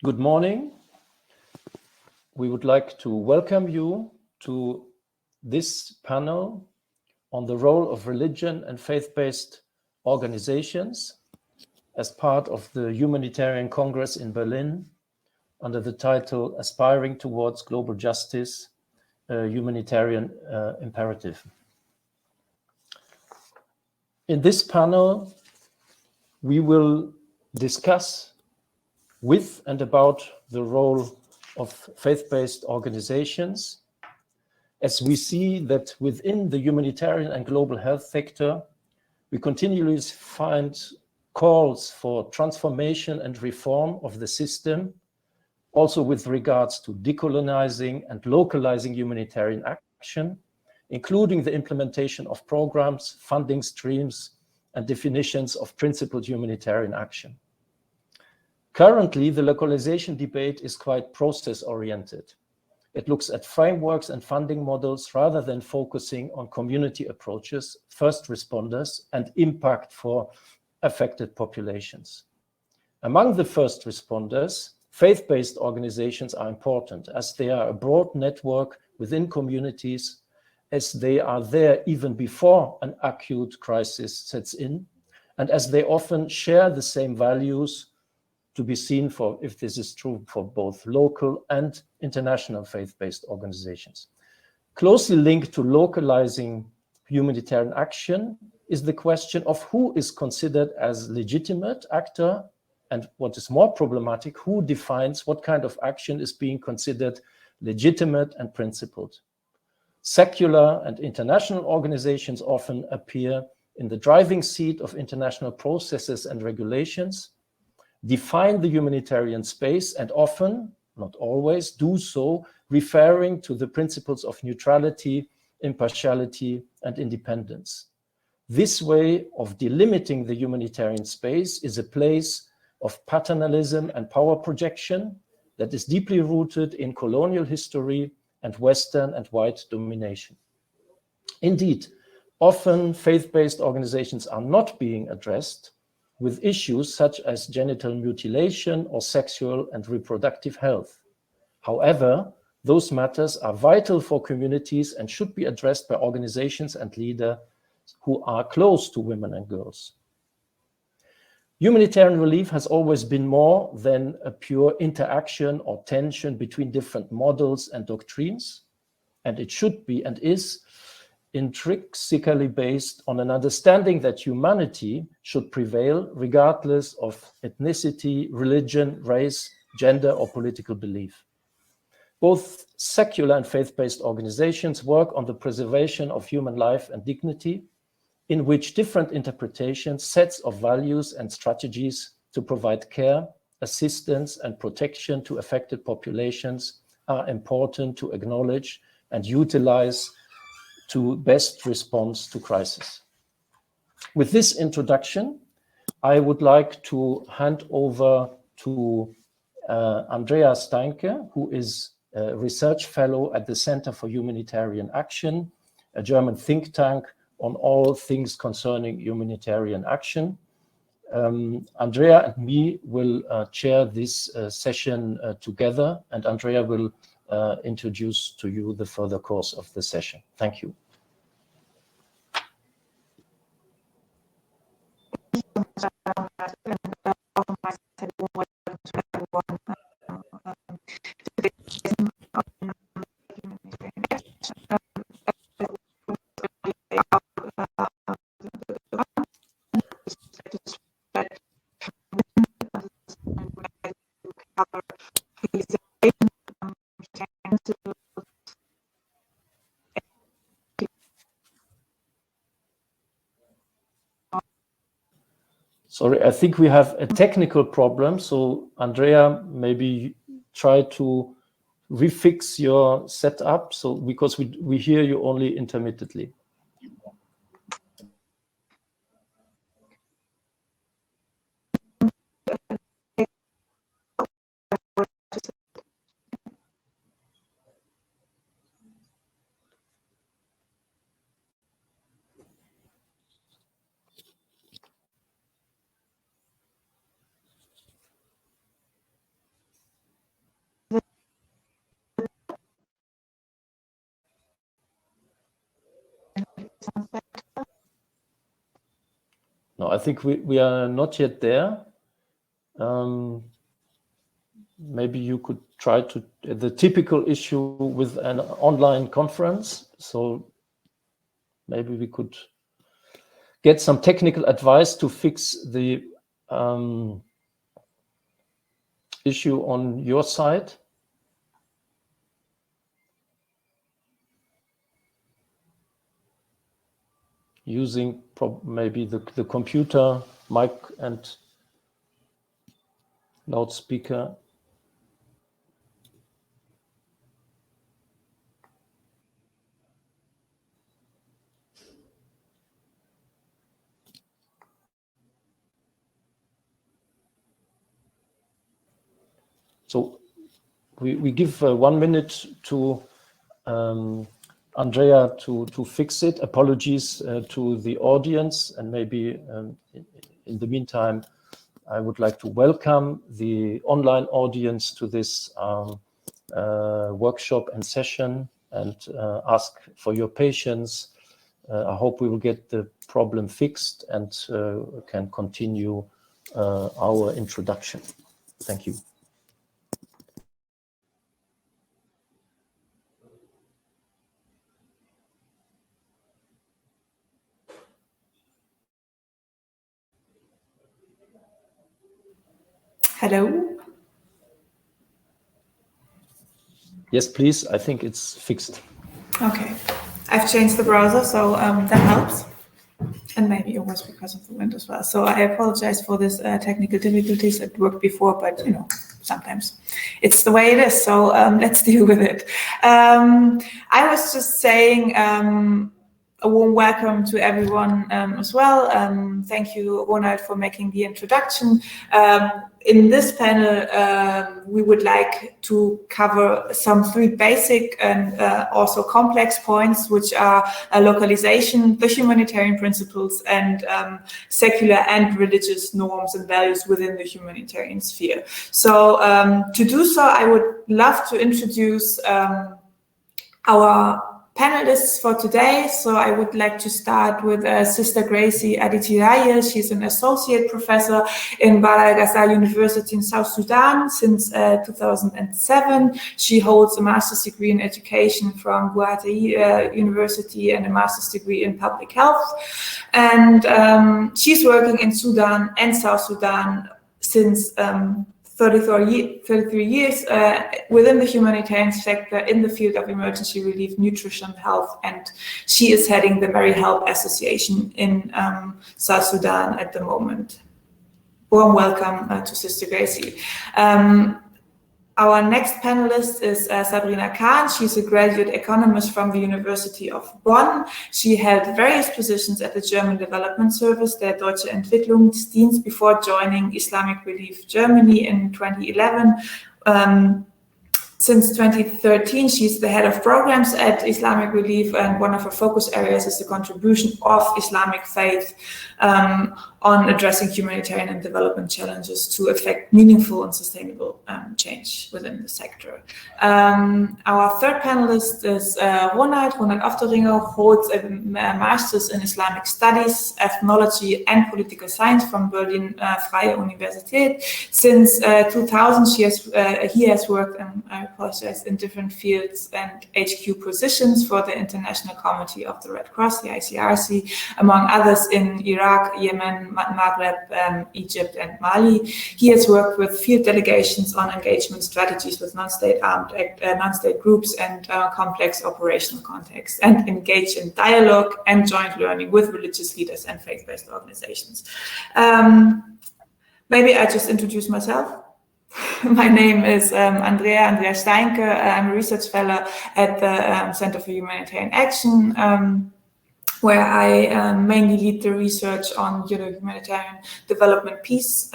Good morning. We would like to welcome you to this panel on the role of religion and faith-based organizations as part of the Humanitarian Congress in Berlin under the title Aspiring Towards Global Justice, a Humanitarian Imperative. In this panel, we will discuss with and about the role of faith-based organizations, as we see that within the humanitarian and global health sector, we continually find calls for transformation and reform of the system, also with regards to decolonizing and localizing humanitarian action, including the implementation of programs, funding streams, and definitions of principled humanitarian action. Currently, the localization debate is quite process-oriented. It looks at frameworks and funding models rather than focusing on community approaches, first responders, and impact for affected populations. Among the first responders, faith-based organizations are important as they are a broad network within communities, as they are there even before an acute crisis sets in, and as they often share the same values to be seen for if this is true for both local and international faith-based organizations. Closely linked to localizing humanitarian action is the question of who is considered as legitimate actor, and what is more problematic, who defines what kind of action is being considered legitimate and principled. Secular and international organizations often appear in the driving seat of international processes and regulations, define the humanitarian space, and often, not always, do so referring to the principles of neutrality, impartiality, and independence. This way of delimiting the humanitarian space is a place of paternalism and power projection that is deeply rooted in colonial history and Western and white domination. Indeed, often faith-based organizations are not being addressed with issues such as genital mutilation or sexual and reproductive health. However, those matters are vital for communities and should be addressed by organizations and leaders who are close to women and girls. Humanitarian relief has always been more than a pure interaction or tension between different models and doctrines, and it should be and is intrinsically based on an understanding that humanity should prevail regardless of ethnicity, religion, race, gender, or political belief. Both secular and faith-based organizations work on the preservation of human life and dignity, in which different interpretations, sets of values, and strategies to provide care, assistance, and protection to affected populations are important to acknowledge and utilize to best respond to crisis. With this introduction, I would like to hand over to Andrea Steinke, who is a research fellow at the Center for Humanitarian Action, a German think tank on all things concerning humanitarian action. Andrea and me will chair this session together, and Andrea will introduce to you the further course of the session. Thank you. Sorry, I think we have a technical problem. So Andrea, maybe try to refix your setup. So because we hear you only intermittently. No, I think we are not yet there. Maybe you could try to the typical issue with an online conference. So maybe we could get some technical advice to fix the issue on your side. Using maybe the computer, mic and loudspeaker. So we give 1 minute to Andrea to fix it. Apologies to the audience, and maybe in the meantime, I would like to welcome the online audience to this workshop and session, and ask for your patience. I hope we will get the problem fixed and can continue our introduction. Thank you. Hello? Yes, please. I think it's fixed. Okay. I've changed the browser, so that helps. And maybe it was because of the wind as well. So I apologize for this technical difficulties. It worked before, but you know, sometimes it's the way it is. So let's deal with it. I was just saying a warm welcome to everyone as well. Thank you, Ronald, for making the introduction. In this panel, we would like to cover some 3 basic and also complex points, which are localization, the humanitarian principles, and secular and religious norms and values within the humanitarian sphere. So to do so, I would love to introduce our panelists for today. So I would like to start with Sister Gracie Aditiraye. She's an associate professor in Bahr el Ghazal University in South Sudan since 2007. She holds a master's degree in education from Haiti University and a master's degree in public health. And she's working in Sudan and South Sudan since 33 years within the humanitarian sector in the field of emergency relief, nutrition, health, and she is heading the Mary Help Association in South Sudan at the moment. Warm welcome to Sister Gracie. Our next panelist is Sabrina Khan. She's a graduate economist from the University of Bonn. She held various positions at the German Development Service, der Deutsche Entwicklungsdienst, before joining Islamic Relief Germany in 2011. Since 2013, she's the head of programs at Islamic Relief, and one of her focus areas is the contribution of Islamic faith on addressing humanitarian and development challenges to effect meaningful and sustainable change within the sector. Our third panelist is Ronald Ofteringer, holds a master's in Islamic Studies, Ethnology, and Political Science from Berlin Freie Universität. Since 2000, he has worked in different fields and HQ positions for the International Committee of the Red Cross, the ICRC, among others in Iraq, Yemen, Maghreb, Egypt, and Mali. He has worked with field delegations on engagement strategies with non-state groups and complex operational contexts, and engaged in dialogue and joint learning with religious leaders and faith-based organizations. Maybe I just introduce myself. My name is Andrea Steinke. I'm a research fellow at the Center for Humanitarian Action, where I mainly lead the research on humanitarian development peace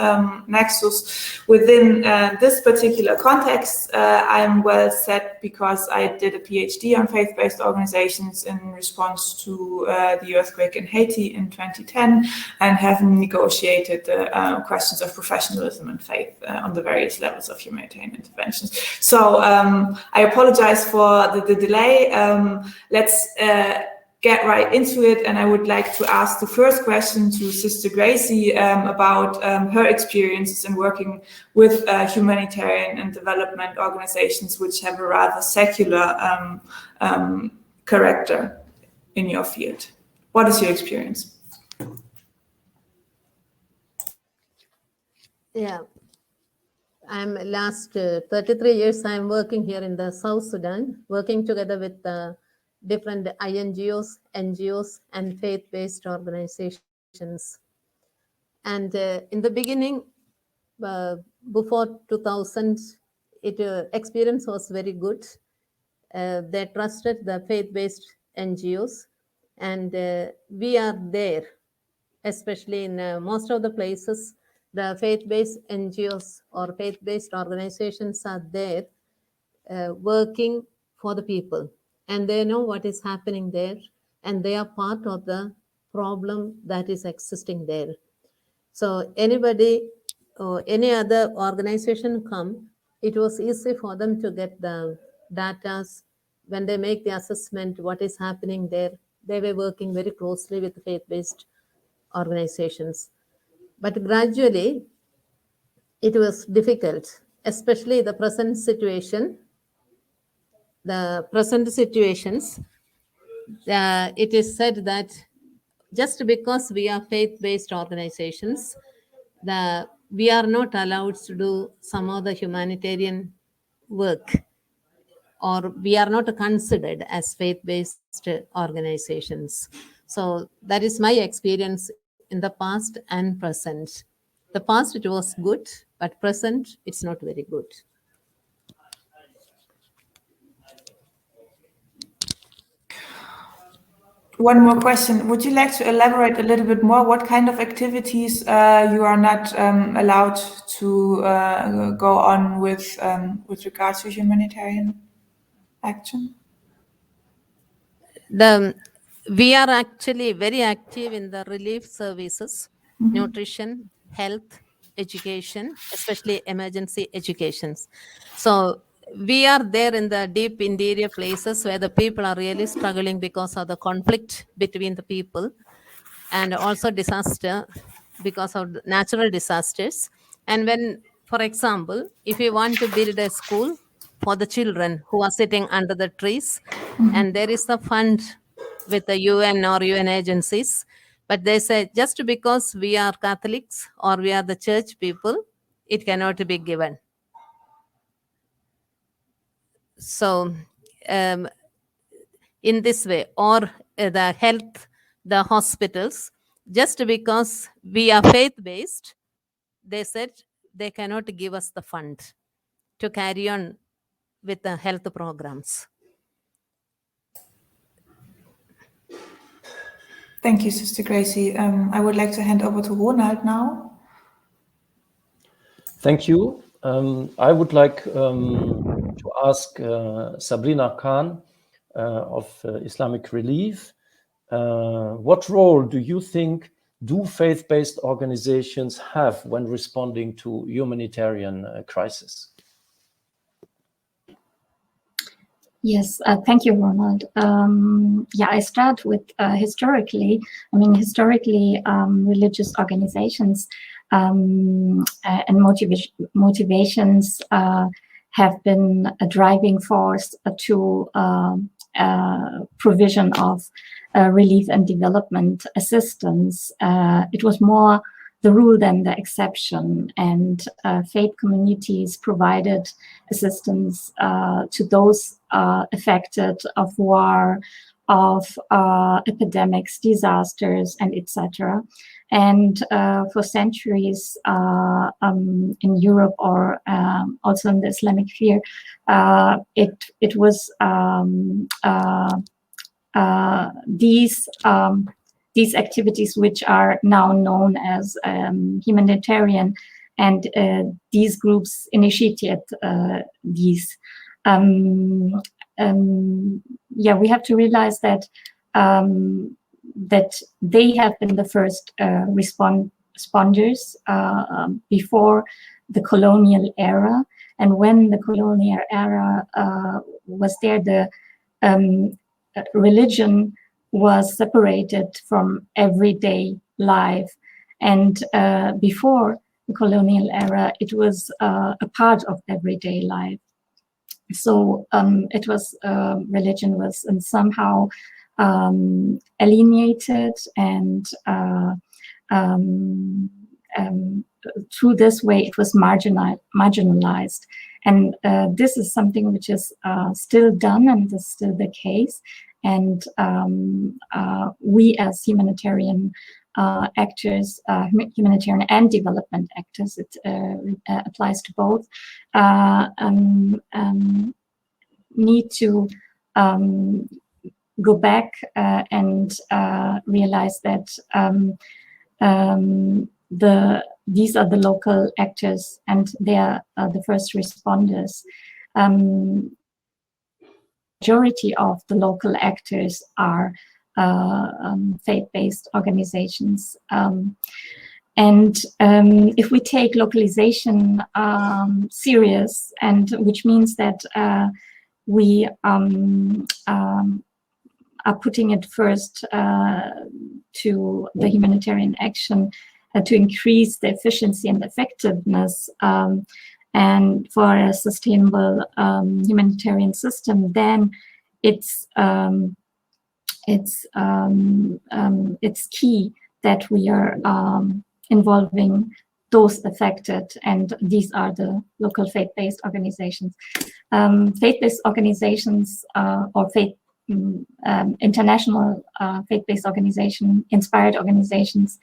nexus. Within this particular context, I'm well set because I did a PhD on faith-based organizations in response to the earthquake in Haiti in 2010, and have negotiated questions of professionalism and faith on the various levels of humanitarian interventions. So I apologize for the delay. Let's get right into it, and I would like to ask the first question to Sister Gracie about her experiences in working with humanitarian and development organizations which have a rather secular character in your field. What is your experience? Yeah, I'm last 33 years I'm working here in the South Sudan, working together with different INGOs, NGOs, and faith-based organizations. And in the beginning, before 2000, experience was very good. They trusted the faith-based NGOs, and we are there, especially in most of the places. The faith-based NGOs or faith-based organizations are there working for the people, and they know what is happening there, and they are part of the problem that is existing there. So anybody or any other organization come, it was easy for them to get the data. When they make the assessment, what is happening there, they were working very closely with faith-based organizations. But gradually, it was difficult, especially the present situation. The present situations, it is said that just because we are faith-based organizations, we are not allowed to do some other humanitarian work, or we are not considered as faith-based organizations. So that is my experience in the past and present. The past, it was good, but present, it's not very good. One more question. Would you like to elaborate a little bit more? What kind of activities you are not allowed to go on with regards to humanitarian action? We are actually very active in the relief services, nutrition, health, education, especially emergency educations. So we are there in the deep interior places where the people are really struggling because of the conflict between the people, and also disaster because of natural disasters. And when, for example, if you want to build a school for the children who are sitting under the trees, and there is a fund with the UN or UN agencies, but they say just because we are Catholics or we are the church people, it cannot be given. So in this way, or the health, the hospitals, just because we are faith-based, they said they cannot give us the fund to carry on with the health programs. Thank you, Sister Gracie. I would like to hand over to Ronald now. Thank you. I would like to ask Sabrina Khan of Islamic Relief, what role do you think do faith-based organizations have when responding to humanitarian crisis? Yes, thank you, Ronald. Yeah, I start with historically. I mean, historically, religious organizations and motivations have been a driving force to provision of relief and development assistance. It was more the rule than the exception, and faith communities provided assistance to those affected of war, of epidemics, disasters, and etc. And for centuries in Europe or also in the Islamic sphere, it was these activities which are now known as humanitarian, and these groups initiated these. Yeah, we have to realize that that they have been the first responders before the colonial era, and when the colonial era was there, the religion was separated from everyday life. And before the colonial era, it was a part of everyday life. So it was, religion was somehow alienated, and through this way it was marginalized. And this is something which is still done, and is still the case. And we as humanitarian actors, humanitarian and development actors, it applies to both, need to go back and realize that these are the local actors, and they are the first responders. Majority of the local actors are faith-based organizations. And if we take localization serious, and which means that we are putting it first to the humanitarian action to increase the efficiency and effectiveness and for a sustainable humanitarian system, then it's key that we are involving those affected, and these are the local faith-based organizations. Faith-based organizations or international faith-based organization, inspired organizations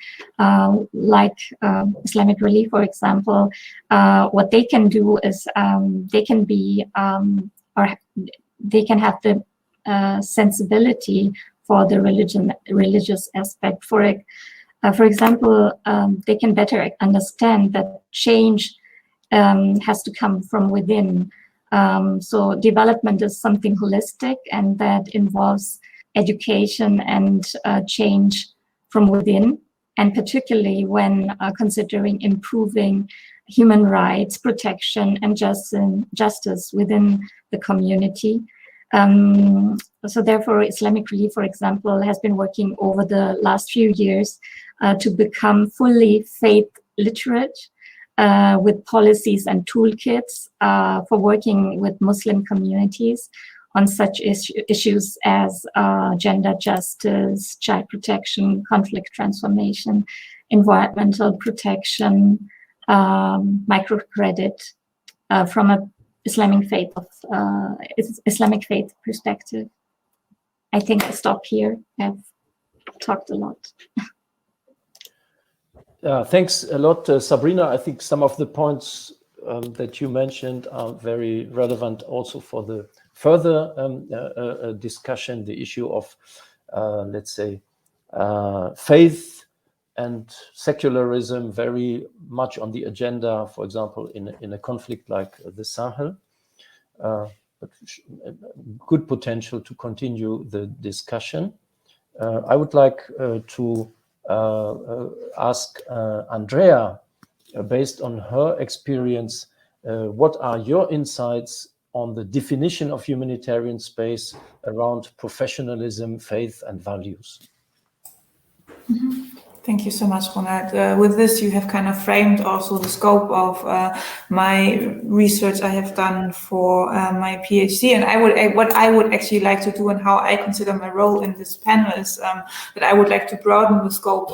like Islamic Relief, for example, what they can do is they can be or they can have the sensibility for the religious aspect. For example, they can better understand that change has to come from within. So development is something holistic, and that involves education and change from within, and particularly when considering improving human rights, protection, and justice within the community. So therefore, Islamic Relief, for example, has been working over the last few years to become fully faith literate, with policies and toolkits for working with Muslim communities on such issues as gender justice, child protection, conflict transformation, environmental protection, microcredit, from a Islamic faith perspective. I think I'll stop here. I've talked a lot. Thanks a lot, Sabrina. I think some of the points that you mentioned are very relevant also for the further discussion, the issue of, let's say, faith and secularism very much on the agenda, for example, in a conflict like the Sahel. But good potential to continue the discussion. I would like to ask Andrea, based on her experience, what are your insights on the definition of humanitarian space around professionalism, faith, and values? Mm-hmm. Thank you so much, Ronald. With this, you have kind of framed also the scope of my research I have done for my PhD. And what I would actually like to do, and how I consider my role in this panel, is that I would like to broaden the scope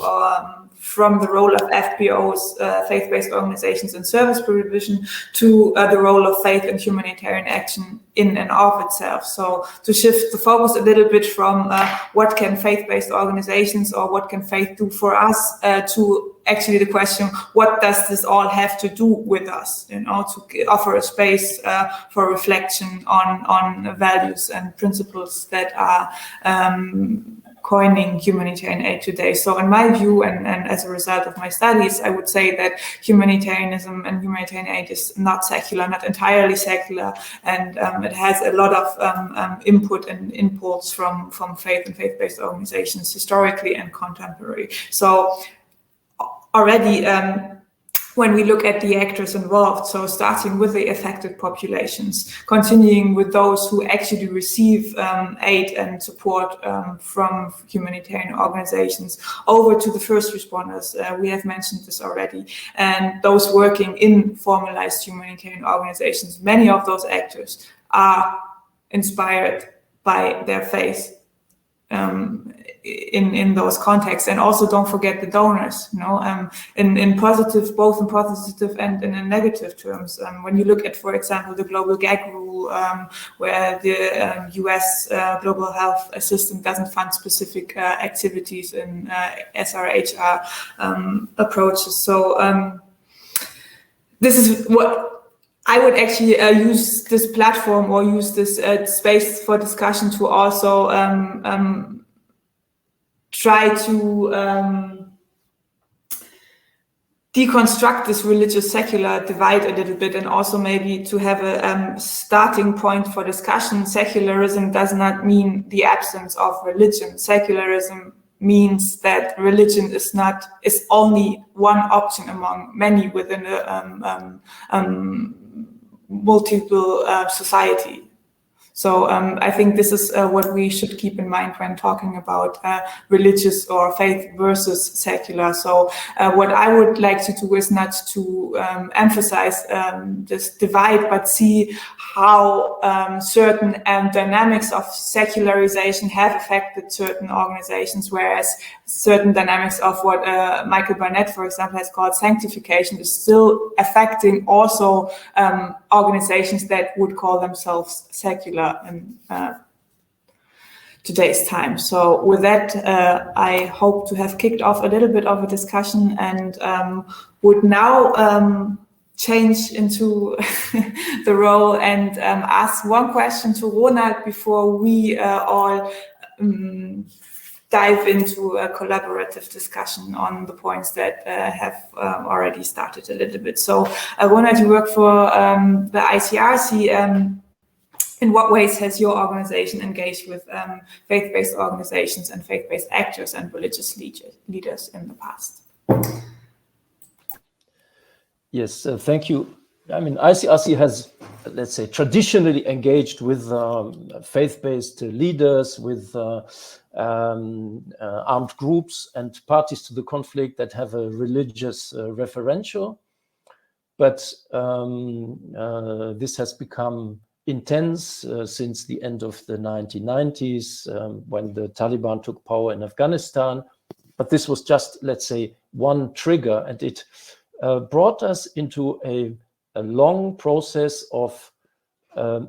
from the role of FBOs, faith-based organizations and service provision, to the role of faith and humanitarian action in and of itself. So to shift the focus a little bit from what can faith-based organizations or what can faith do for us to actually the question, what does this all have to do with us? You know, to offer a space for reflection on values and principles that are coining humanitarian aid today. So in my view, and as a result of my studies, I would say that humanitarianism and humanitarian aid is not secular, not entirely secular, and it has a lot of input and impulse from faith and faith-based organizations, historically and contemporary. So already when we look at the actors involved, so starting with the affected populations, continuing with those who actually receive aid and support from humanitarian organizations, over to the first responders, we have mentioned this already, and those working in formalized humanitarian organizations. Many of those actors are inspired by their faith in those contexts. And also don't forget the donors, in positive, both in positive and in negative terms. When you look at, for example, the global gag rule, where the US global health assistant doesn't fund specific activities in SRHR approaches. So this is what I would actually use this platform or use this space for discussion to also try to deconstruct this religious secular divide a little bit, and also maybe to have a starting point for discussion. Secularism does not mean the absence of religion. Secularism means that religion is only one option among many within a multiple society. So I think this is what we should keep in mind when talking about religious or faith versus secular. So what I would like to do is not to emphasize this divide, but see how certain dynamics of secularization have affected certain organizations, whereas certain dynamics of what Michael Barnett, for example, has called sanctification is still affecting also organizations that would call themselves secular in today's time. So with that, I hope to have kicked off a little bit of a discussion, and would now change into the role and ask one question to Ronald before we all dive into a collaborative discussion on the points that have already started a little bit. So Ronald, you work for the ICRC. In what ways has your organization engaged with faith-based organizations and faith-based actors and religious leaders in the past? Yes, thank you. I mean, ICRC has, let's say, traditionally engaged with faith-based leaders, with armed groups and parties to the conflict that have a religious referential. But this has become intense since the end of the 1990s, when the Taliban took power in Afghanistan. But this was just, let's say, one trigger, and it brought us into a long process of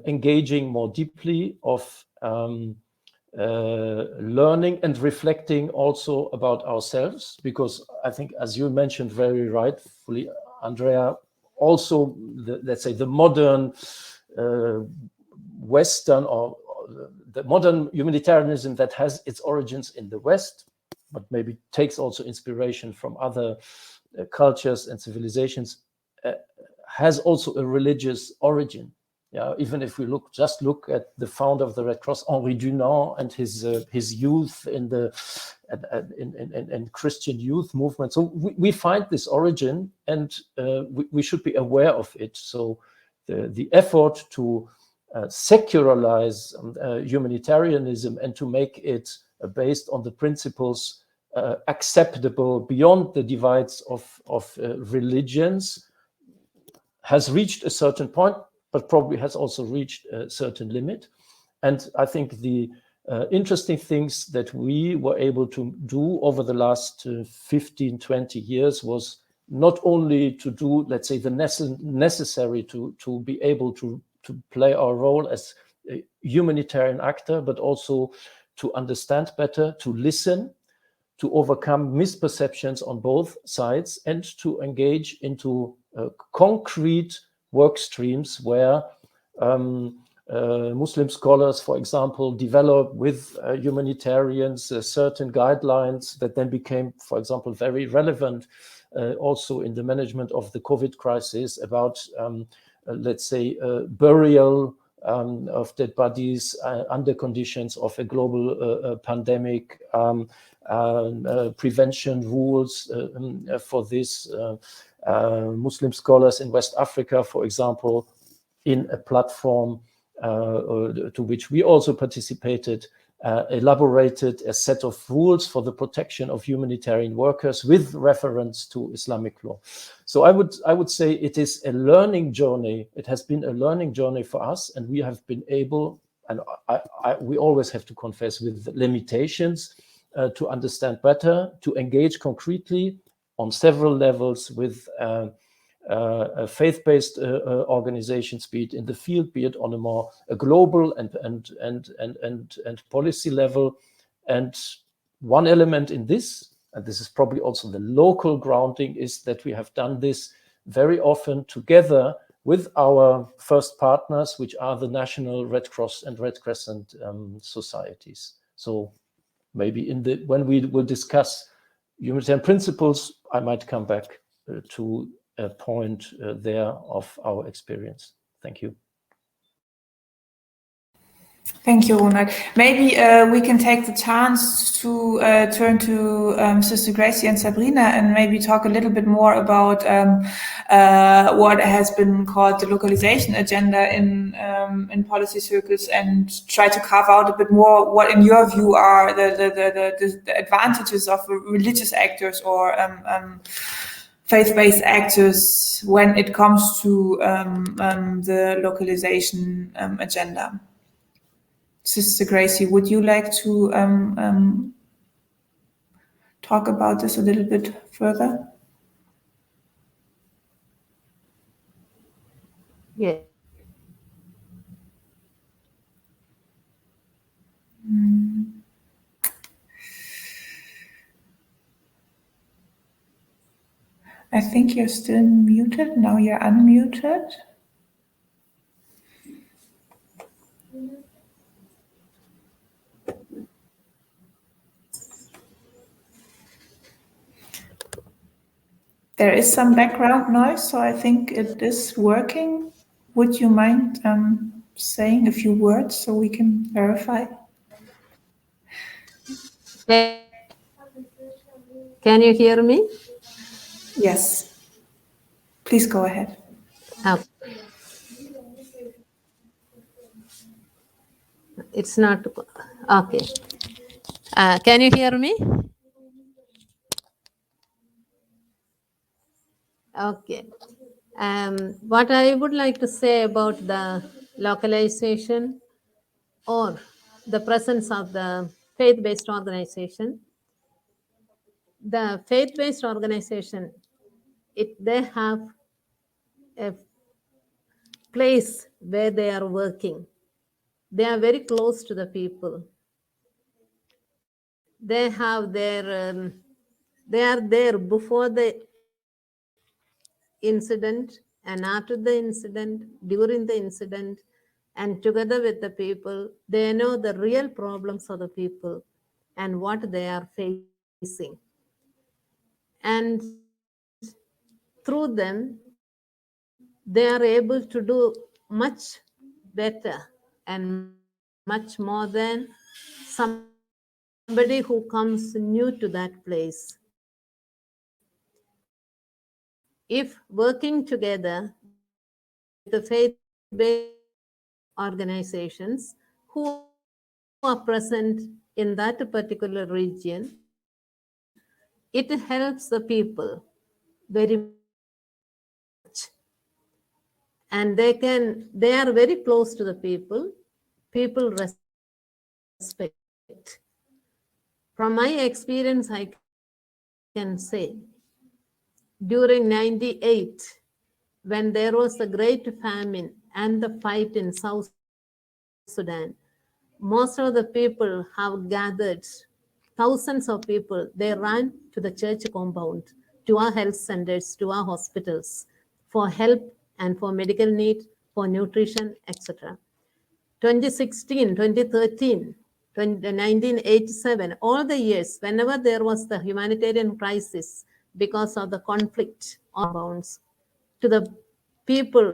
engaging more deeply, of learning and reflecting also about ourselves, because I think, as you mentioned very rightfully, Andrea, also let's say the modern Western or the modern humanitarianism that has its origins in the West, but maybe takes also inspiration from other cultures and civilizations, has also a religious origin. Yeah, even if we look at the founder of the Red Cross, Henri Dunant, and his youth in the Christian youth movement. So we find this origin, and we should be aware of it. So the effort to secularize humanitarianism and to make it based on the principles acceptable beyond the divides of religions has reached a certain point, but probably has also reached a certain limit. And I think the interesting things that we were able to do over the last 15, 20 years was not only to do, let's say, the necessary to be able to play our role as a humanitarian actor, but also to understand better, to listen, to overcome misperceptions on both sides, and to engage into concrete work streams where Muslim scholars, for example, develop with humanitarians certain guidelines that then became, for example, very relevant also in the management of the COVID crisis about, let's say, burial of dead bodies under conditions of a global pandemic, prevention rules for this, Muslim scholars in West Africa, for example, in a platform to which we also participated, elaborated a set of rules for the protection of humanitarian workers with reference to Islamic law. So I would say it is a learning journey. It has been a learning journey for us, and we have been able, and we always have to confess with limitations, to understand better, to engage concretely on several levels with faith-based organizations, be it in the field, be it on a global and policy level. And one element in this, and this is probably also the local grounding, is that we have done this very often together with our first partners, which are the national Red Cross and Red Crescent societies. So maybe when we will discuss humanitarian principles, I might come back to a point there of our experience. Thank you. Thank you, Ronald. Maybe we can take the chance to turn to Sister Gracie and Sabrina and maybe talk a little bit more about what has been called the localization agenda in policy circles, and try to carve out a bit more what, in your view, are the advantages of religious actors or faith-based actors when it comes to the localization agenda. Sister Gracie, would you like to talk about this a little bit further? Yeah. I think you're still muted. Now you're unmuted. There is some background noise, so I think it is working. Would you mind saying a few words so we can verify? Can you hear me? Yes. Please go ahead. It's not okay. Can you hear me? Okay. What I would like to say about the localization or the presence of the faith-based organization. The faith-based organization, they have a place where they are working. They are very close to the people. They have their, they are there before the incident and after the incident, during the incident, and together with the people. They know the real problems of the people and what they are facing. And through them, they are able to do much better and much more than somebody who comes new to that place. If working together with the faith-based organizations who are present in that particular region, it helps the people very much. And they are very close to the people. People respect. From my experience, I can say, during 98, when there was a great famine and the fight in South Sudan, most of the people have gathered, thousands of people, they ran to the church compound, to our health centers, to our hospitals for help and for medical need, for nutrition, etc. 2016, 2013, 1987, all the years, whenever there was the humanitarian crisis because of the conflict on bounds, to the people,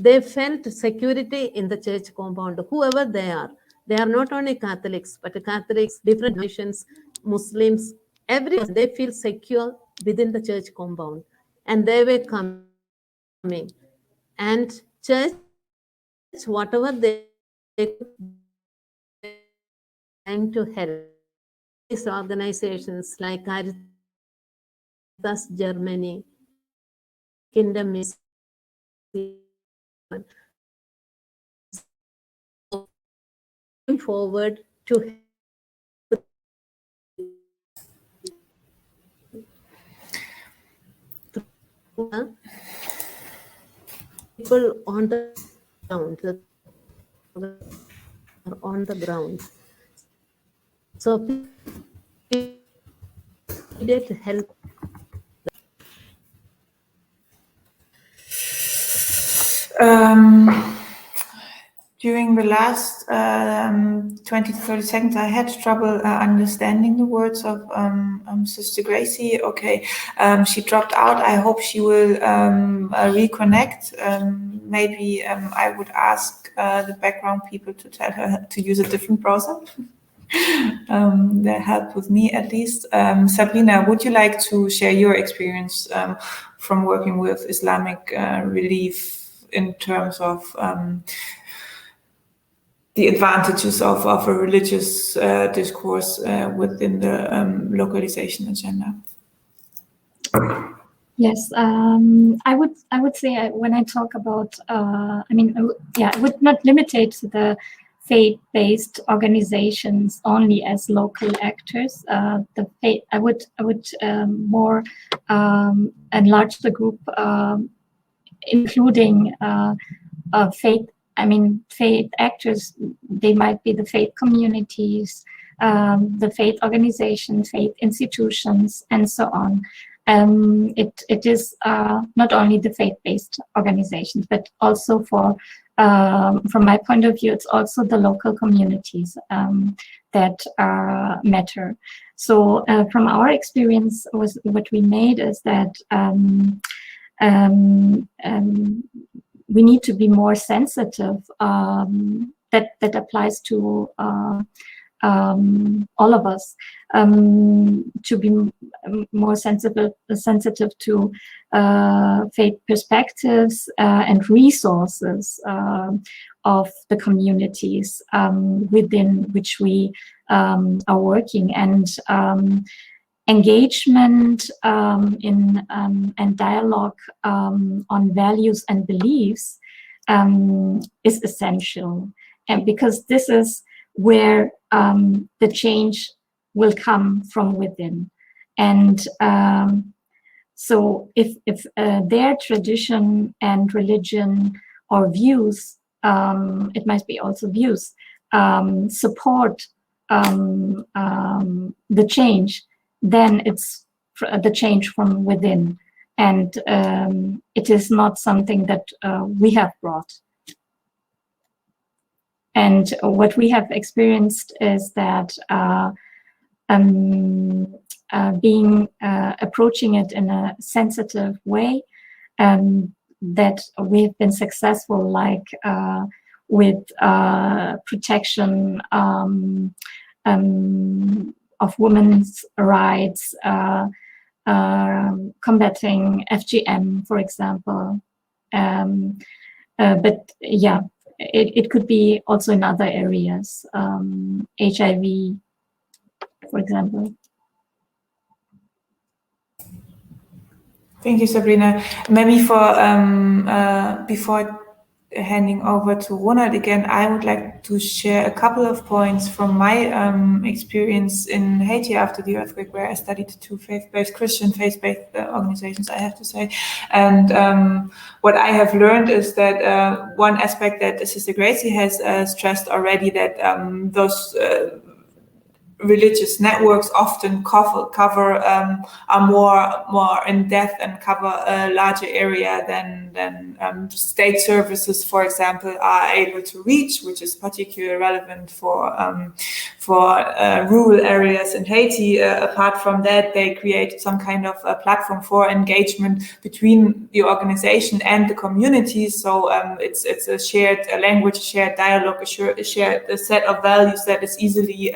they felt security in the church compound, whoever they are. They are not only Catholics, but Catholics, different nations, Muslims, everyone, they feel secure within the church compound. and they were coming. And church, whatever they could, trying to help these organizations like Caritas Germany, Kingdom is forward to people on the ground, So we needed help. During the last 20 to 30 seconds, I had trouble understanding the words of Sister Gracie. Okay, she dropped out. I hope she will reconnect. Maybe I would ask the background people to tell her to use a different browser. That helped with me at least. Sabrina, would you like to share your experience from working with Islamic relief in terms of the advantages of a religious discourse within the localization agenda? Yes, I would say when I talk about, I would not limit it to the faith-based organizations only as local actors. I would more enlarge the group, including faith. Faith actors. They might be the faith communities, the faith organizations, faith institutions, and so on. It is not only the faith-based organizations, but also from my point of view, it's also the local communities that matter. So from our experience, what we made is that we need to be more sensitive. That applies to all of us, to be more sensitive to faith perspectives and resources of the communities within which we are working, and engagement in and dialogue on values and beliefs is essential, and because this is where the change will come from within. And so if their tradition and religion or views, it might be also views, support the change, then it's the change from within. And it is not something that we have brought. And what we have experienced is that approaching it in a sensitive way, that we've been successful, like with protection of women's rights, combating FGM, for example. But yeah, it could be also in other areas, HIV, for example. Thank you, Sabrina. Maybe for before handing over to Ronald again, I would like to share a couple of points from my experience in Haiti after the earthquake, where I studied two Christian faith-based organizations, I have to say. And what I have learned is that one aspect that Sister Gracie has stressed already, that those religious networks often cover are more in depth and cover a larger area than state services, for example, are able to reach, which is particularly relevant for rural areas in Haiti. Apart from that, they create some kind of a platform for engagement between the organization and the community. So it's a shared language, a shared dialogue, a shared set of values that is easily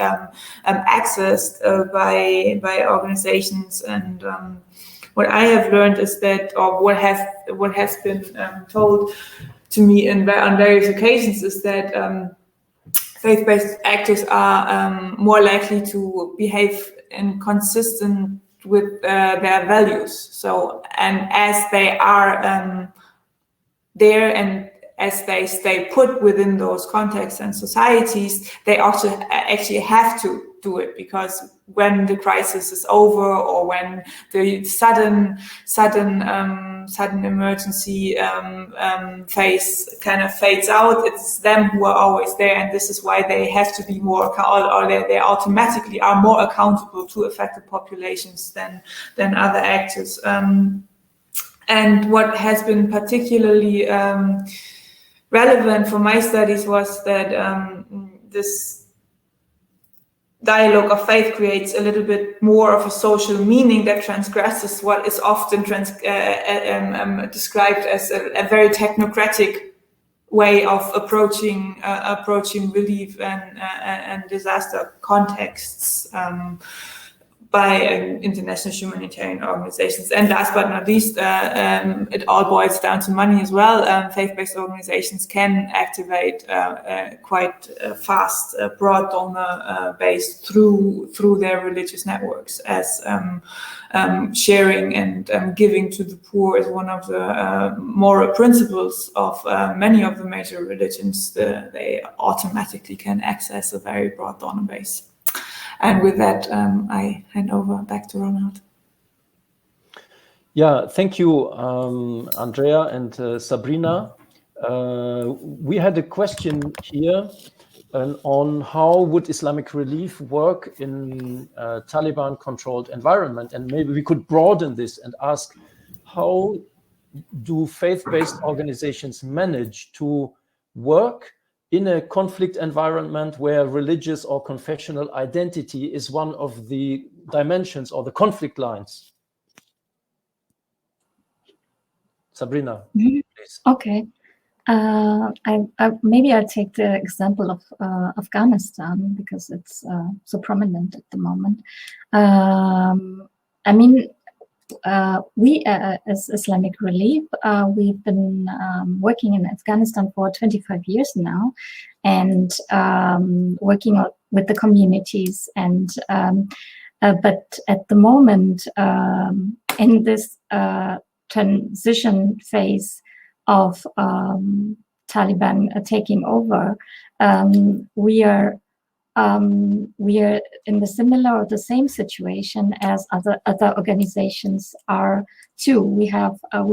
accessed by organizations and what I have learned is that, or what has been told to me on various occasions, is that faith-based actors are more likely to behave consistent with their values. So, and as they are there, and as they stay put within those contexts and societies, they also actually have to do it, because when the crisis is over, or when the sudden emergency phase kind of fades out, it's them who are always there, and this is why they have to be more, or they automatically are more accountable to affected populations than other actors. And what has been particularly relevant for my studies was that this dialogue of faith creates a little bit more of a social meaning that transgresses what is often described as a very technocratic way of approaching relief and disaster contexts by international humanitarian organizations. And last but not least, it all boils down to money as well. Faith-based organizations can activate quite fast broad donor base through their religious networks, as sharing and giving to the poor is one of the moral principles of many of the major religions. They automatically can access a very broad donor base. And with that, I hand over back to Ronald. Yeah, thank you, Andrea and Sabrina. We had a question here on how would Islamic relief work in a Taliban-controlled environment, and maybe we could broaden this and ask, how do faith-based organizations manage to work in a conflict environment where religious or confessional identity is one of the dimensions or the conflict lines? Sabrina, please. Okay. Maybe I'll take the example of Afghanistan, because it's so prominent at the moment. I mean, we as Islamic Relief, we've been working in Afghanistan for 25 years now, and working with the communities. And but at the moment, in this transition phase of Taliban taking over, we are in the similar or the same situation as other organizations are too. We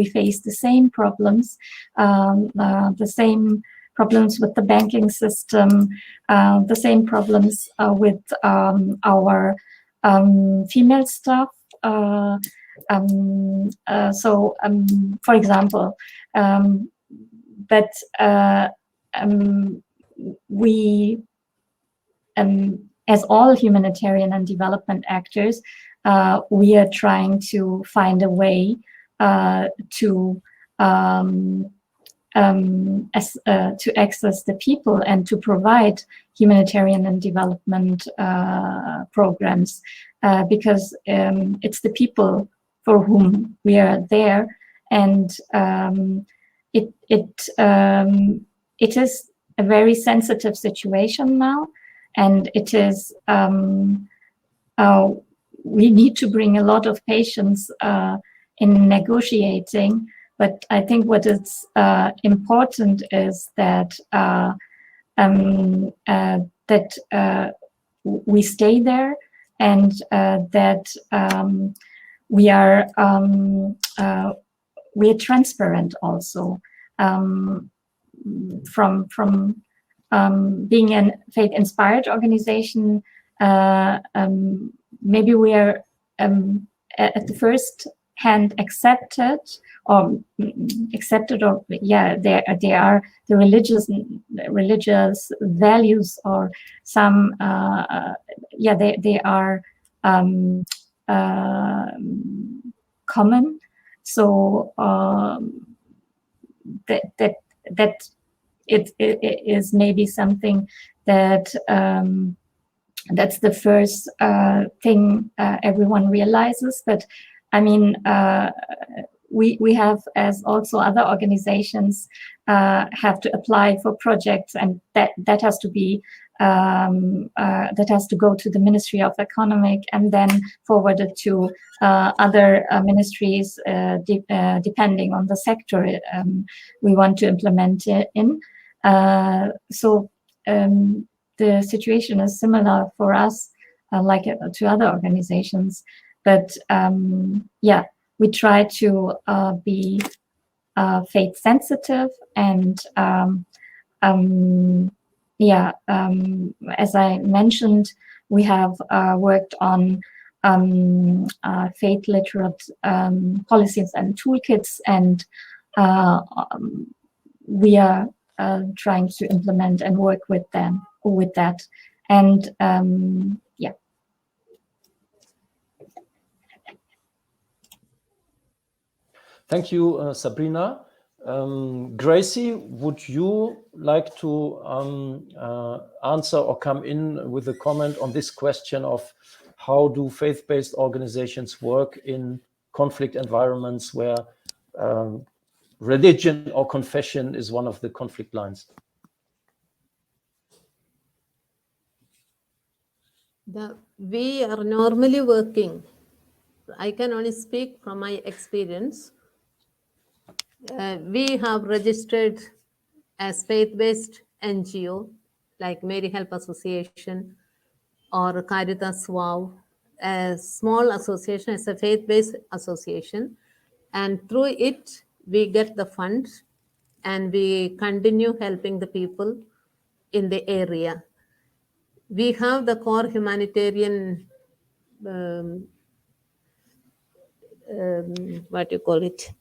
face the same problems, the same problems with the banking system, the same problems with our female staff. For example, we, as all humanitarian and development actors, we are trying to find a way to access the people and to provide humanitarian and development programs, because it's the people for whom we are there, and it is a very sensitive situation now, and it is we need to bring a lot of patience in negotiating. But I think what is important is that we stay there, and that we're transparent also. From being a faith-inspired organization, maybe we are at the first hand accepted, or they are the religious values, or some they are common. So that it is maybe something that that's the first thing everyone realizes. But I mean, we have, as also other organizations, have to apply for projects, and that has to be that has to go to the Ministry of Economic and then forwarded to other ministries, depending on the sector we want to implement it in. So the situation is similar for us, like to other organizations. But yeah, we try to be faith sensitive, and as I mentioned, we have worked on faith literate policies and toolkits, and we are trying to implement and work with them with that. And yeah. Thank you, Sabrina. Gracie, would you like to answer or come in with a comment on this question of how do faith-based organizations work in conflict environments where religion or confession is one of the conflict lines? We are normally working. I can only speak from my experience. We have registered as faith-based NGO, like Mary Help Association or Caritas Wow, a small association, as a faith-based association. And through it, we get the funds and we continue helping the people in the area. We have the core humanitarian, what do you call it?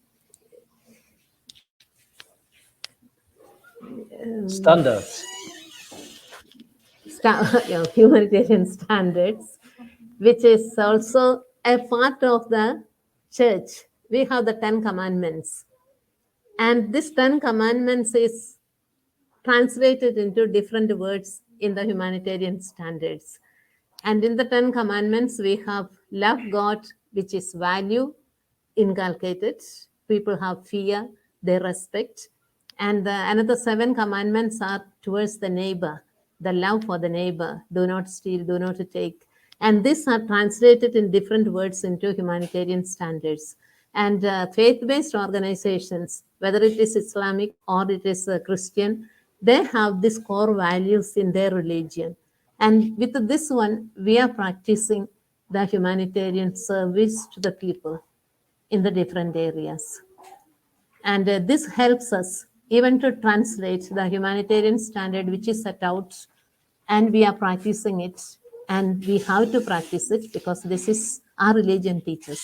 Standards. Humanitarian standards, which is also a part of the church. We have the 10 Commandments. And this 10 Commandments is translated into different words in the humanitarian standards. And in the 10 Commandments, we have love God, which is value inculcated. People have fear, they respect. And another 7 commandments are towards the neighbor, the love for the neighbor, do not steal, do not take. And these are translated in different words into humanitarian standards. And faith-based organizations, whether it is Islamic or it is Christian, they have these core values in their religion. And with this one, we are practicing the humanitarian service to the people in the different areas. And this helps us even to translate the humanitarian standard which is set out, and we are practicing it, and we have to practice it because this is our religion teaches.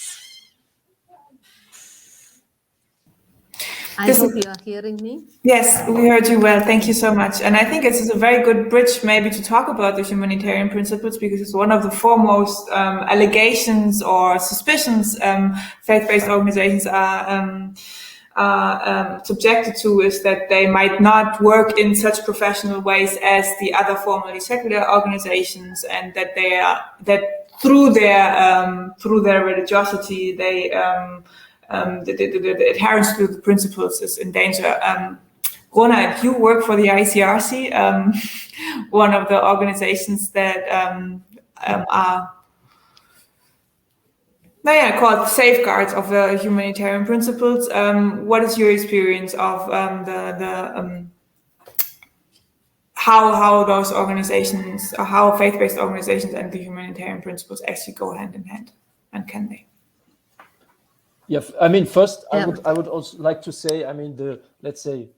I hope you are hearing me. Yes, we heard you well. Thank you so much. And I think it's a very good bridge maybe to talk about the humanitarian principles, because it's one of the foremost allegations or suspicions faith-based organizations are subjected to, is that they might not work in such professional ways as the other formerly secular organizations, and that they are, that through their religiosity, they the adherence to the principles is in danger. Rona, you work for the ICRC, one of the organizations that are called safeguards of the humanitarian principles. What is your experience of how those organizations, or how faith-based organizations and the humanitarian principles actually go hand in hand, and can they? Yeah, I mean, first, I would also like to say, I mean, let's say,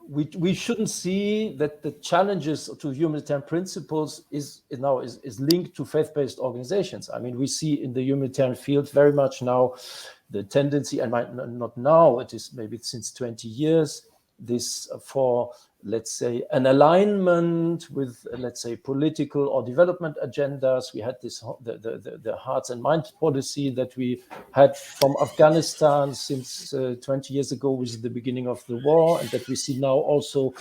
we shouldn't see that the challenges to humanitarian principles is linked to faith-based organizations. I mean, we see in the humanitarian field very much now the tendency, and not now, it is maybe since 20 years, this for, let's say, an alignment with, let's say, political or development agendas. We had this the hearts and minds policy that we had from Afghanistan since 20 years ago, with the beginning of the war, and that we see now also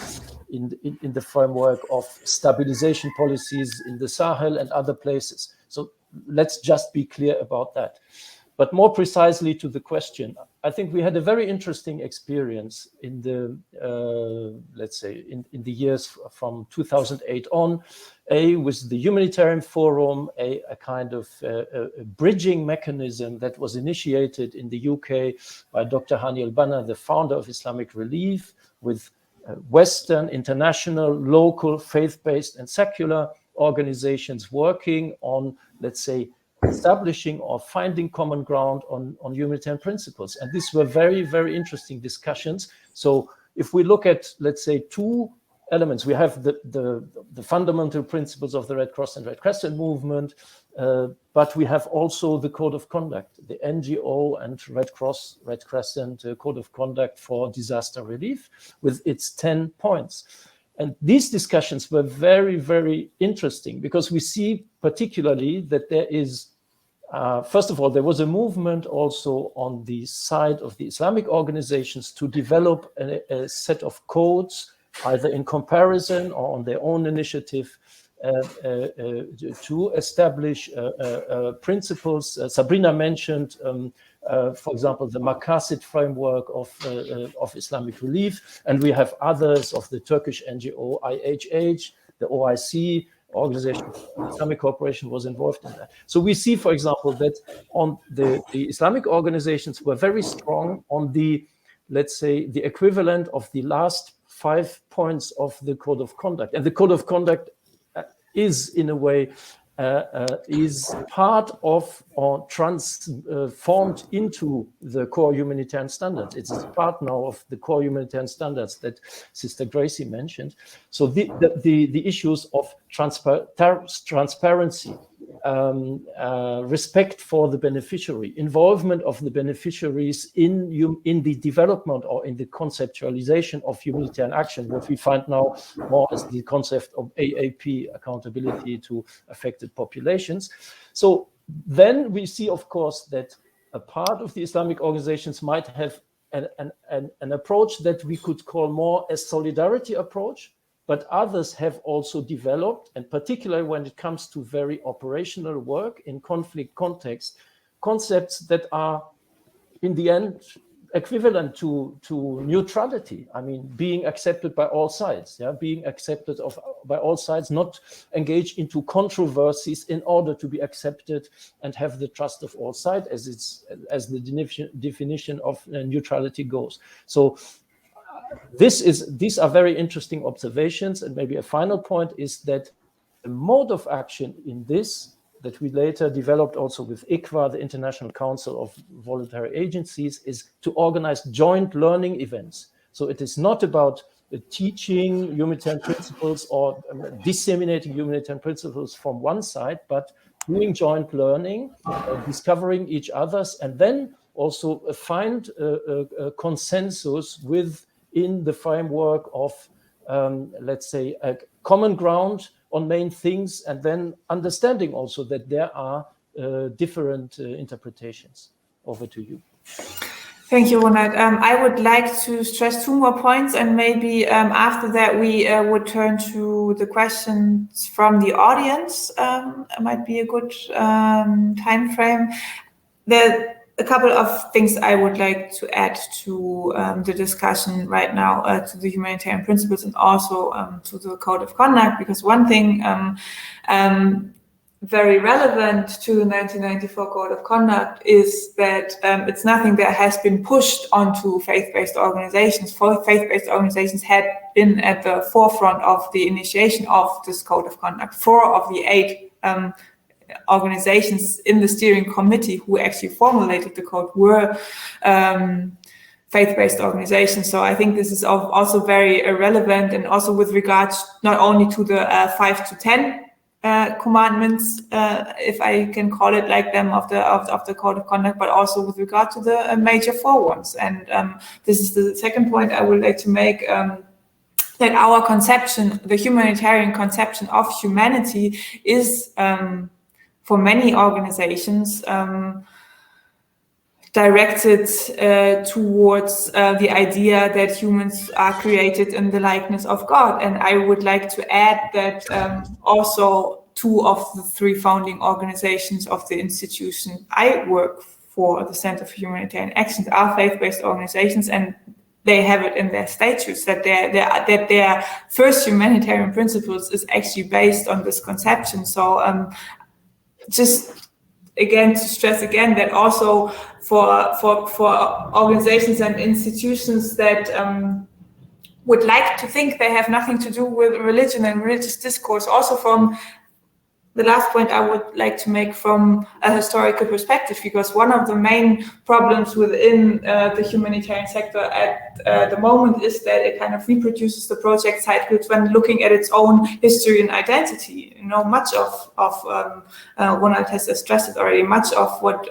in the framework of stabilization policies in the Sahel and other places. So let's just be clear about that. But more precisely to the question, I think we had a very interesting experience in the, let's say, in the years from 2008 on, with the Humanitarian Forum, a kind of a bridging mechanism that was initiated in the UK by Dr. Hani El-Banna, the founder of Islamic Relief, with Western, international, local, faith-based and secular organizations working on, let's say, establishing or finding common ground on humanitarian principles. And these were very, very interesting discussions. So if we look at, let's say, two elements, we have the fundamental principles of the Red Cross and Red Crescent movement, but we have also the code of conduct, the NGO and Red Cross, Red Crescent code of conduct for disaster relief with its 10 points. And these discussions were very, very interesting because we see particularly that there is, first of all, there was a movement also on the side of the Islamic organizations to develop a set of codes, either in comparison or on their own initiative, to establish principles. Sabrina mentioned, for example, the Maqasid framework of Islamic Relief, and we have others of the Turkish NGO IHH, the OIC, Organization for Islamic Cooperation was involved in that. So we see, for example, that on the Islamic organizations were very strong on the, let's say, the equivalent of the last 5 points of the code of conduct. And the code of conduct is, in a way, is part of or transformed into the core humanitarian standards. It's a part now of the core humanitarian standards that Sister Gracie mentioned. So the issues of transparency, respect for the beneficiary, involvement of the beneficiaries in the development or in the conceptualization of humanitarian action, what we find now more as the concept of AAP, accountability to affected populations. So then we see, of course, that a part of the Islamic organizations might have an approach that we could call more a solidarity approach, but others have also developed, and particularly when it comes to very operational work in conflict context, concepts that are in the end equivalent to neutrality. I mean, being accepted by all sides, being accepted by all sides, not engage into controversies in order to be accepted and have the trust of all sides, as the definition of neutrality goes. So these are very interesting observations. And maybe a final point is that the mode of action in this, that we later developed also with ICVA, the International Council of Voluntary Agencies, is to organize joint learning events. So it is not about teaching humanitarian principles or disseminating humanitarian principles from one side, but doing joint learning, discovering each other's, and then also find a consensus within the framework of, let's say, a common ground on main things, and then understanding also that there are different interpretations. Over to you. Thank you, Ronald. I would like to stress 2 more points, and maybe after that we would turn to the questions from the audience. It might be a good time frame. A couple of things I would like to add to the discussion right now, to the humanitarian principles and also to the code of conduct, because one thing very relevant to the 1994 code of conduct is that it's nothing that has been pushed onto faith-based organizations. Faith-based organizations had been at the forefront of the initiation of this code of conduct. 4 of the 8 organizations in the steering committee who actually formulated the code were faith-based organizations. So I think this is also very relevant, and also with regards not only to the 5 to 10 commandments, if I can call it like them, of the code of conduct, but also with regard to the major 4 ones. And this is the second point I would like to make. That our conception, the humanitarian conception of humanity, is for many organizations directed towards the idea that humans are created in the likeness of God. And I would like to add that also two of the three founding organizations of the institution I work for, the Center for Humanitarian Actions, are faith-based organizations, and they have it in their statutes that their first humanitarian principles is actually based on this conception. So just again to stress again that also for organizations and institutions that would like to think they have nothing to do with religion and religious discourse, also from the last point I would like to make from a historical perspective, because one of the main problems within the humanitarian sector at the moment is that it kind of reproduces the project cycles when looking at its own history and identity. You know, much of Ronald has stressed it already, much of what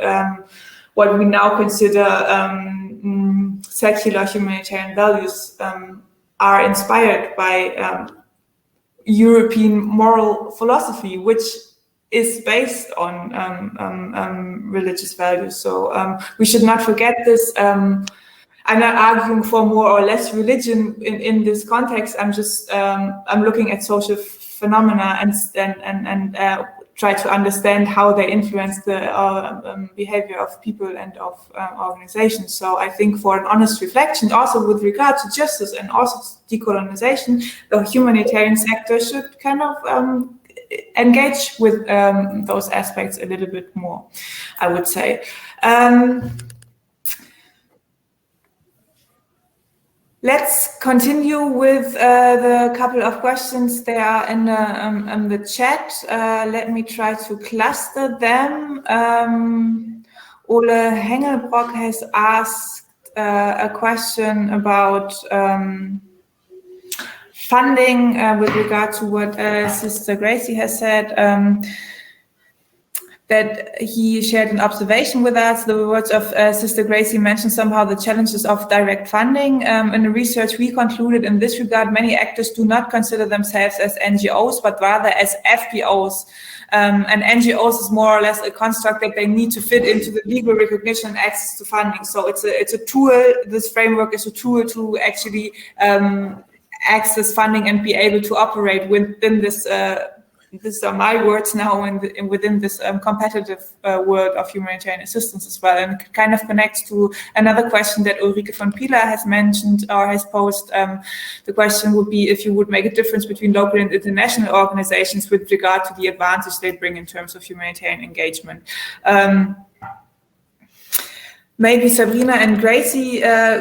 we now consider secular humanitarian values are inspired by European moral philosophy, which is based on religious values. So we should not forget this. I'm not arguing for more or less religion in this context. I'm just I'm looking at social phenomena and try to understand how they influence the behavior of people and of organizations. So I think for an honest reflection, also with regard to justice and also decolonization, the humanitarian sector should kind of engage with those aspects a little bit more, I would say. Let's continue with the couple of questions there are in the chat. Let me try to cluster them. Ole Hengelbrock has asked a question about funding with regard to what Sister Gracie has said. That he shared an observation with us. The words of Sister Gracie mentioned somehow the challenges of direct funding. In the research, we concluded in this regard, many actors do not consider themselves as NGOs, but rather as FBOs. And NGOs is more or less a construct that they need to fit into the legal recognition and access to funding. So it's a tool. This framework is a tool to actually access funding and be able to operate within this. These are my words now within this competitive world of humanitarian assistance as well, and kind of connects to another question that Ulrike von Pila has mentioned or has posed. The question would be if you would make a difference between local and international organizations with regard to the advantage they bring in terms of humanitarian engagement. Maybe Sabrina and Gracie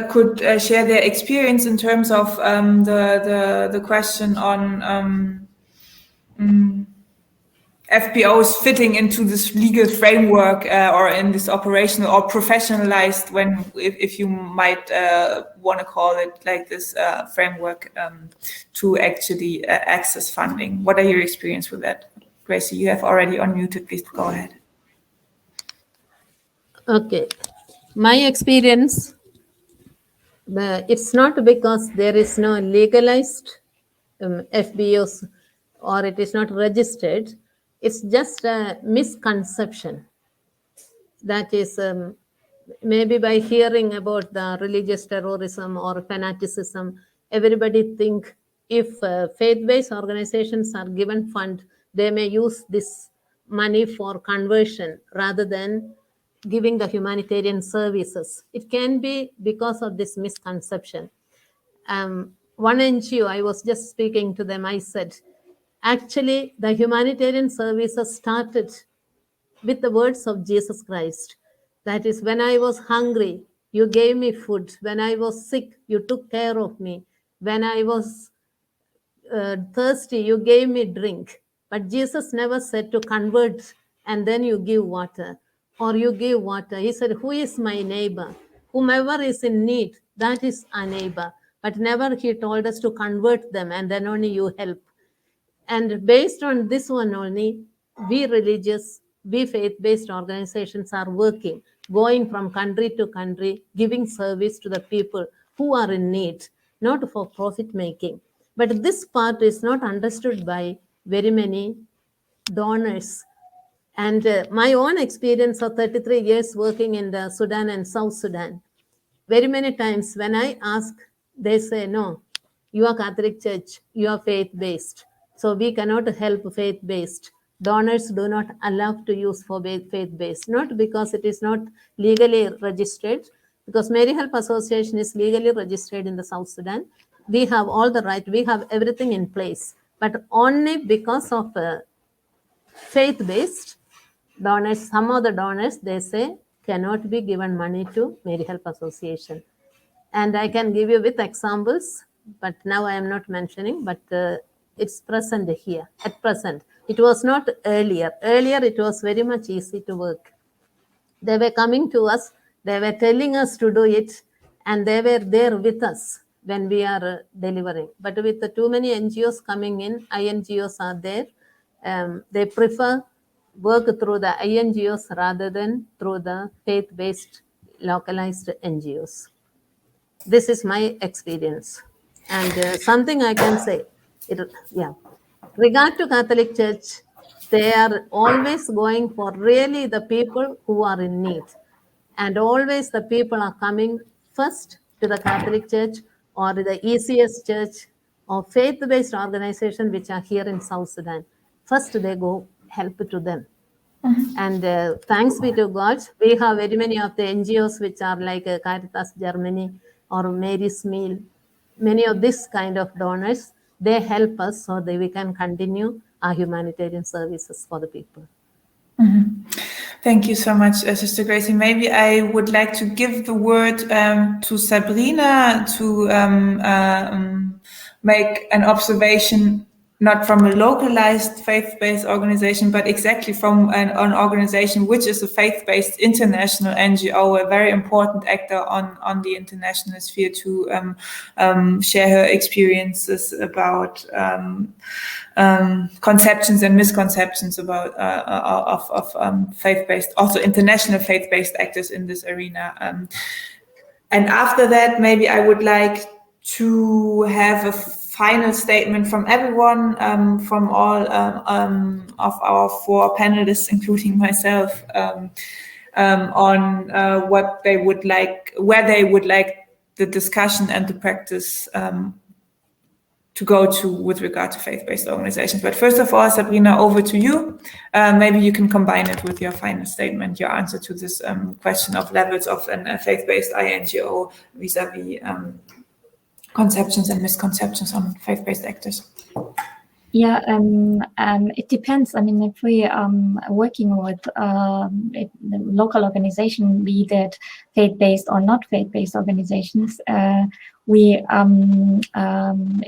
could share their experience in terms of the question on FBOs fitting into this legal framework or in this operational or professionalized, if you might want to call it like this, framework to actually access funding. What are your experience with that? Gracie, you have already unmuted. Please go ahead. Okay. My experience, it's not because there is no legalized FBOs or it is not registered. It's just a misconception. That is, maybe by hearing about the religious terrorism or fanaticism, everybody think if faith-based organizations are given fund, they may use this money for conversion rather than giving the humanitarian services. It can be because of this misconception. One NGO, I was just speaking to them, I said, actually, the humanitarian services started with the words of Jesus Christ. That is, when I was hungry, you gave me food. When I was sick, you took care of me. When I was thirsty, you gave me drink. But Jesus never said to convert and then you give water or you give water. He said, who is my neighbor? Whomever is in need, that is a neighbor. But never he told us to convert them and then only you help. And based on this one only, we faith-based organizations are working, going from country to country, giving service to the people who are in need, not for profit making. But this part is not understood by very many donors. And my own experience of 33 years working in the Sudan and South Sudan, very many times when I ask, they say, no, you are Catholic Church, you are faith-based. So we cannot help faith-based. donors do not allow to use for faith-based, not because it is not legally registered, because Mary Help Association is legally registered in the South Sudan. We have all the right, we have everything in place, but only because of faith-based donors, some of the donors, they say, cannot be given money to Mary Help Association. And I can give you with examples, but now I am not mentioning, but it's present here, at present. It was not earlier. Earlier, it was very much easy to work. They were coming to us, they were telling us to do it, and they were there with us when we are delivering. But with the too many NGOs coming in, INGOs are there, they prefer work through the INGOs rather than through the faith-based localized NGOs. This is my experience. And something I can say, regard to Catholic Church, they are always going for really the people who are in need. And always the people are coming first to the Catholic Church or the ECS Church or faith-based organization which are here in South Sudan. First they go help to them. And thanks be to God, we have very many of the NGOs which are like Caritas Germany or Mary's Meal. Many of this kind of donors, they help us so that we can continue our humanitarian services for the people. Thank you so much, Sister Gracie. Maybe I would like to give the word to Sabrina to make an observation, not from a localized faith-based organization, but exactly from an organization which is a faith-based international NGO, a very important actor on the international sphere, to share her experiences about conceptions and misconceptions about of faith-based, also international faith-based actors in this arena. And after that, maybe I would like to have a final statement from everyone, from all of our 4 panelists, including myself, on what they would like, where they would like the discussion and the practice to go to with regard to faith-based organizations. But first of all, Sabrina, over to you. Maybe you can combine it with your final statement, your answer to this question of levels of a faith-based INGO vis-a-vis conceptions and misconceptions on faith-based actors. Yeah, it depends. I mean, if we are working with local organization, be that faith-based or not faith-based organizations, it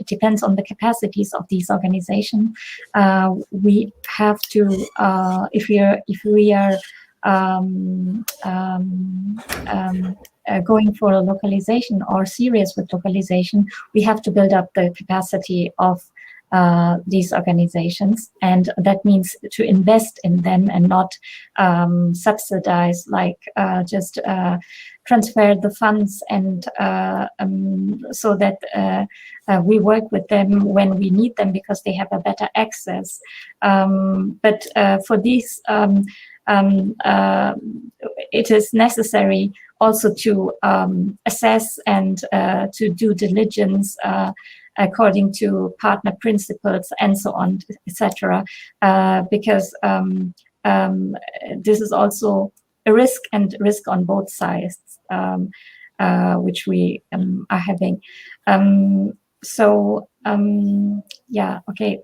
depends on the capacities of these organizations. We have to, if we are going for a localization or serious with localization, we have to build up the capacity of these organizations, and that means to invest in them and not subsidize, like just transfer the funds, and so that we work with them when we need them because they have a better access. But for these, it is necessary also to assess and to do diligence according to partner principles and so on, etc. Because this is also a risk, and risk on both sides, which we are having. Yeah, okay.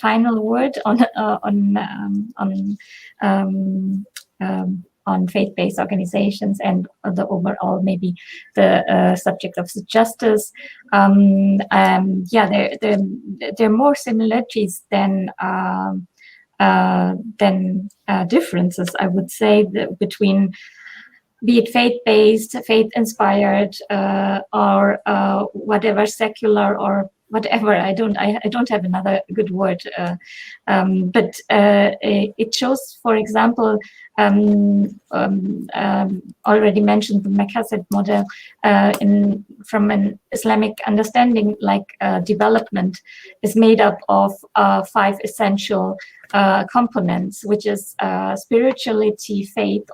Final word on faith-based organizations and the overall, maybe the subject of justice. Yeah, there are more similarities than differences, I would say, between, be it faith-based, faith-inspired, or whatever, secular or whatever. I don't have another good word, but it shows, for example, already mentioned the Maqasid model from an Islamic understanding, like development is made up of 5 essential components, which is spirituality, faith,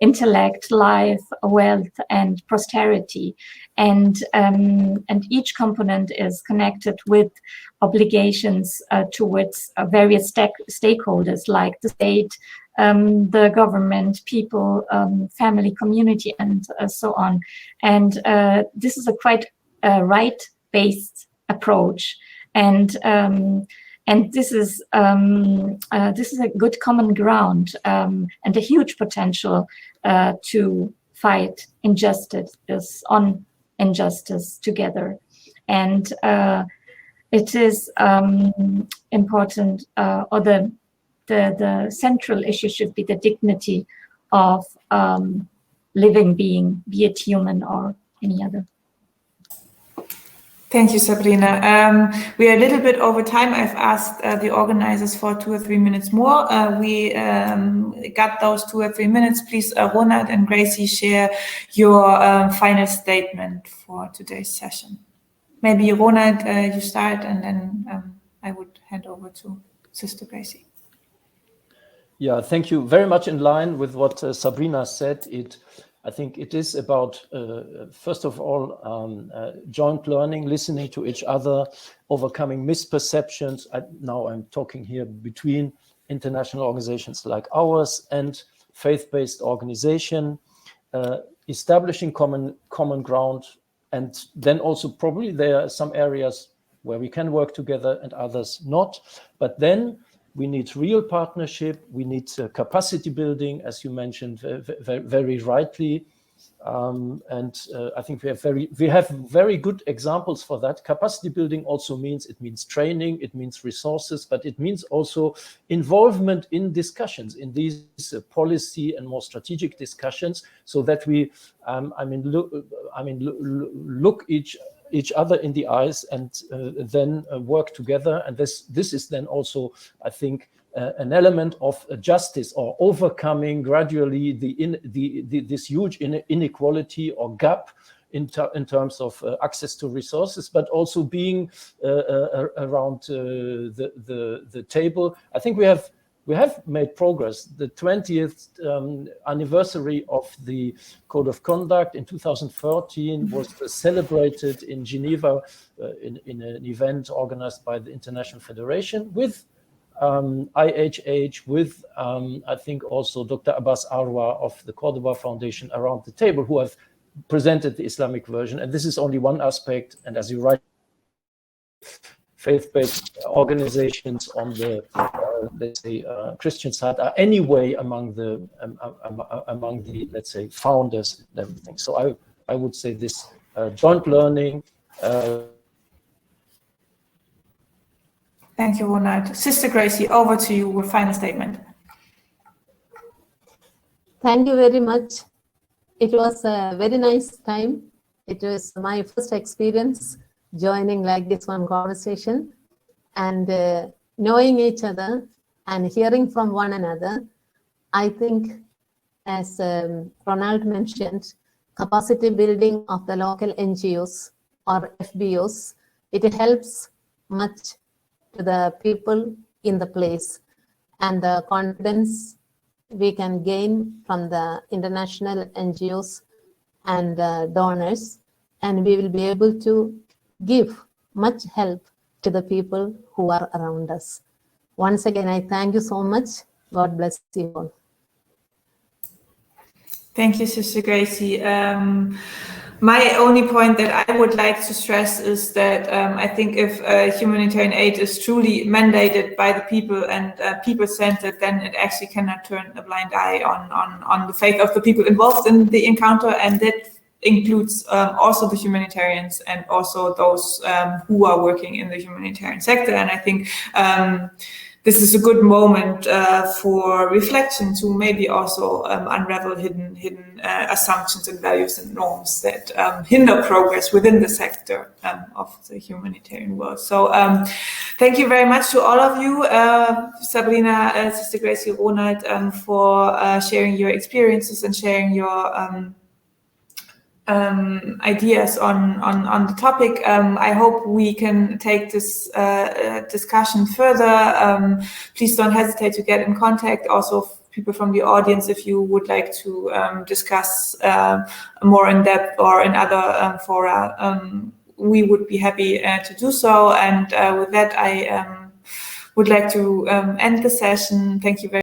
intellect, life, wealth, and prosperity. And each component is connected with obligations towards various stakeholders like the state, the government, people, family, community, and so on. And this is a quite right-based approach, and this is a good common ground and a huge potential to fight injustice on injustice together. And it is important, or the central issue should be the dignity of living being, be it human or any other. Thank you, Sabrina. We are a little bit over time. I've asked the organizers for 2 or 3 minutes more. We got those 2 or 3 minutes. Please, Ronald and Gracie, share your final statement for today's session. Maybe Ronald, you start, and then I would hand over to Sister Gracie. Yeah, thank you. Very much in line with what Sabrina said. I think it is about, first of all, joint learning, listening to each other, overcoming misperceptions. Now I'm talking here between international organizations like ours and faith-based organization, establishing common ground. And then also probably there are some areas where we can work together and others not. But then we need real partnership. We need capacity building, as you mentioned very rightly. And I think we have very good examples for that. Capacity building also means training, it means resources, but it means also involvement in discussions, in these policy and more strategic discussions, so that we look each other in the eyes and then work together. And this is then also, I think, an element of justice, or overcoming gradually this huge inequality or gap in terms of access to resources, but also being around the table. I think we have made progress. The 20th anniversary of the Code of Conduct in 2013 was celebrated in Geneva in an event organized by the International Federation with IHH, with I think also Dr. Abbas Arwa of the Cordoba Foundation around the table, who have presented the Islamic version. And this is only one aspect. And as you write, faith-based organizations on the let's say Christian side are anyway among the let's say founders and everything. So I would say this joint learning. Thank you, Ronald. Sister Gracie, over to you with final statement. Thank you very much. It was a very nice time. It was my first experience joining like this one conversation, and knowing each other and hearing from one another. I think, as Ronald mentioned, capacity building of the local NGOs or FBOs, it helps much to the people in the place, and the confidence we can gain from the international NGOs and donors, and we will be able to give much help to the people who are around us. Once again, I thank you so much. God bless you all. Thank you, Sister Gracie. My only point that I would like to stress is that I think if humanitarian aid is truly mandated by the people and people-centered, then it actually cannot turn a blind eye on the faith of the people involved in the encounter, and that includes also the humanitarians and also those who are working in the humanitarian sector. And I think this is a good moment for reflection to maybe also unravel hidden assumptions and values and norms that hinder progress within the sector of the humanitarian world. So thank you very much to all of you, Sabrina, Sister Gracie, Ronald, for sharing your experiences and sharing your ideas on the topic. I hope we can take this discussion further. Please don't hesitate to get in contact. Also, people from the audience, if you would like to discuss more in depth or in other fora, we would be happy to do so. And with that, I would like to end the session. Thank you very